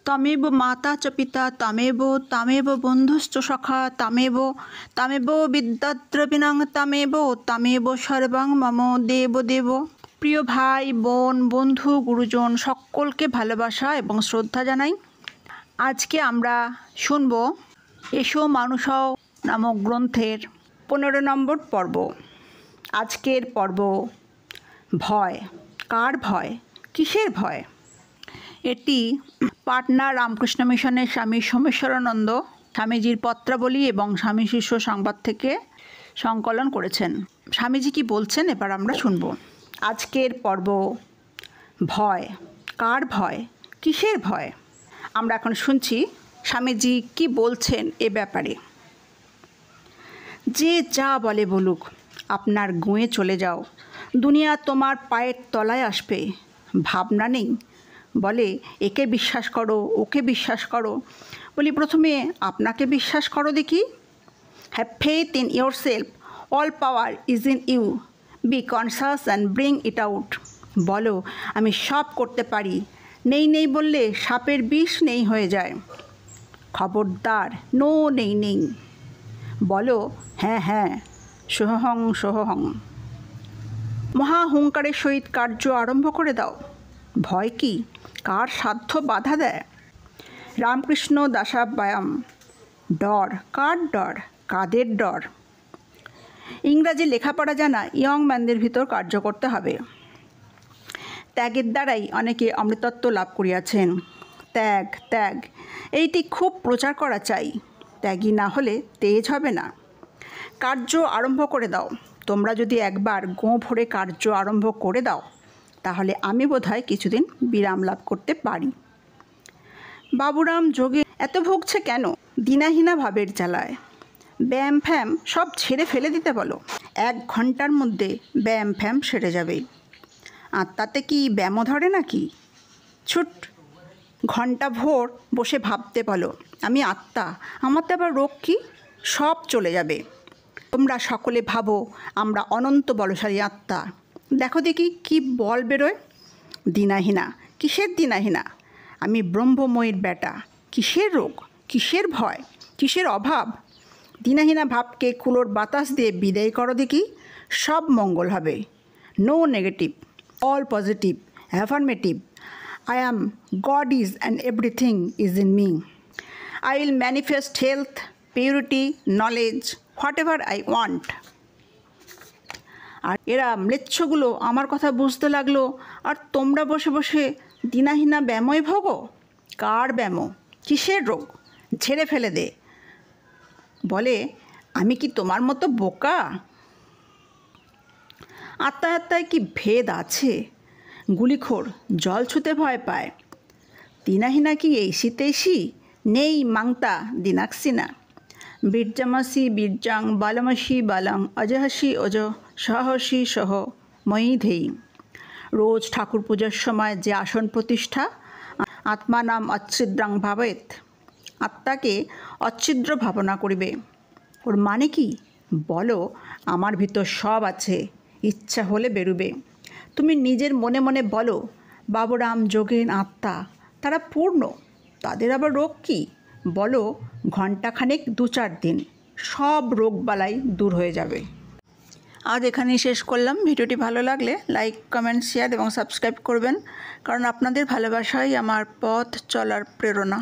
তমেব মাতা চ পিতা তমেব বন্ধুশ্চ সখা তমেব বিদ্যাদ্রবিণং তমেব সর্বং মম দেব দেব। প্রিয় ভাই বোন বন্ধু গুরুজন সকলকে ভালোবাসা এবং শ্রদ্ধা জানাই। আজকে আমরা শুনব এসো মানুষ হও নামক গ্রন্থের 15 নম্বর পর্ব। আজকের পর্ব ভয়। কার ভয়? কিসের ভয়? এটি পাটনা রামকৃষ্ণ মিশনের স্বামী সোমেশ্বরানন্দ স্বামীজির পত্রাবলী এবং স্বামী শিষ্য সংবাদ থেকে সংকলন করেছেন। স্বামীজি কি বলছেন এবার আমরা শুনব। আজকের পর্ব ভয়। কার ভয়? কিসের ভয়? আমরা এখন শুনছি স্বামীজি কি বলছেন এ ব্যাপারে। যে যা বলে বলুক, আপনার গুঁয়ে চলে যাও, দুনিয়া তোমার পায়ের তলায় আসবে। ভাবনা নেই, বলে একে বিশ্বাস করো, ওকে বিশ্বাস করো। বলি প্রথমে আপনাকে বিশ্বাস করো দেখি। Have faith in your self, all power is in you, be conscious and bring it out. বলো আমি সব করতে পারি, নেই নেই বললে সাপের বিষ নেই হয়ে যায়। খবরদার, নো নেই নেই। বলো হ্যাঁ হ্যাঁ, সোহং সোহং। মহাহংকারের সহিত কার্য আরম্ভ করে দাও। ভয় কি? কার সাধ্য বাধা দেয়? রামকৃষ্ণ দাসাব্যায়াম। ডর। কার ডর? কাদের ডর? ইংরাজি লেখাপড়া জানা ইয়ং ম্যানদের ভিতর কার্য করতে হবে। ত্যাগের দ্বারাই অনেকে অমৃতত্ব লাভ করিয়াছেন। ত্যাগ ত্যাগ এইটি খুব প্রচার করা চাই। ত্যাগী না হলে তেজ হবে না। কার্য আরম্ভ করে দাও। তোমরা যদি একবার গোঁ ভরে কার্য আরম্ভ করে দাও, তাহলে আমি বোধহয় কিছুদিন বিরাম লাভ করতে পারি। বাবুরাম যোগে এত ভুগছে কেন? দিনাহীনা ভাবের জ্বালায়। ব্যায়াম ফ্যাম সব ছেড়ে ফেলে দিতে বলো। 1 ঘন্টার মধ্যে ব্যায়াম ফ্যাম সেরে যাবে। আত্মাতে কি ব্যায়ামও ধরে নাকি? ছুট, ঘন্টা ভোর বসে ভাবতে বলো আমি আত্মা, আমার তো আবার রোগ কি? সব চলে যাবে। তোমরা সকলে ভাবো আমরা অনন্ত বলশালী আত্মা। দেখো দেখি কি বল বেরোয়। দিনাহীনা। কিসের দিনাহীনা? আমি ব্রহ্মময়ীর বেটা। কিসের রোগ? কিসের ভয়? কিসের অভাব? দিনাহীনা ভাবকে কুলোর বাতাস দিয়ে বিদায় করো দেখি, সব মঙ্গল হবে। No negative, all positive, affirmative. I am God is and everything is in me. I will manifest health, purity, knowledge, whatever I want. আর এরা ম্লেচ্ছগুলো আমার কথা বুঝতে লাগলো, আর তোমরা বসে বসে দিনাহীনা ব্যামোয় ভোগো। কার ব্যামো? কিসের রোগ? ঝেড়ে ফেলে দে। বলে আমি কি তোমার মতো বোকা? আত্মায় আত্মায় কি ভেদ আছে? গুলিখোর জল ছুতে ভয় পায়। দিনাহীনা কি এইসি তেইসি? নেই মাংতা দিনাক্সিনা। বীর্যামাসি বীর্যাং বালমাসি বালাং অজহাসি অজ সাহসী সহ ময়ী ধেই। রোজ ঠাকুর পূজার সময় যে আসন প্রতিষ্ঠা, আত্মা নাম অচ্ছিদ্রাং ভাবেত। আত্মাকে অচ্ছিদ্র ভাবনা করিবে। ওর মানে কি? বলো আমার ভিতর সব আছে, ইচ্ছা হলে বেরুবে। তুমি নিজের মনে মনে বলো বাবুরাম যোগেন আত্মা, তারা পূর্ণ, তাদের আবার রোগ কি? বলো ঘণ্টাখানেক 2-4 দিন, সব রোগবালাই দূর হয়ে যাবে। আজ এখানেই শেষ করলাম। ভিডিওটি ভালো লাগলে লাইক কমেন্ট শেয়ার এবং সাবস্ক্রাইব করবেন, কারণ আপনাদের ভালোবাসাই আমার পথ চলার প্রেরণা।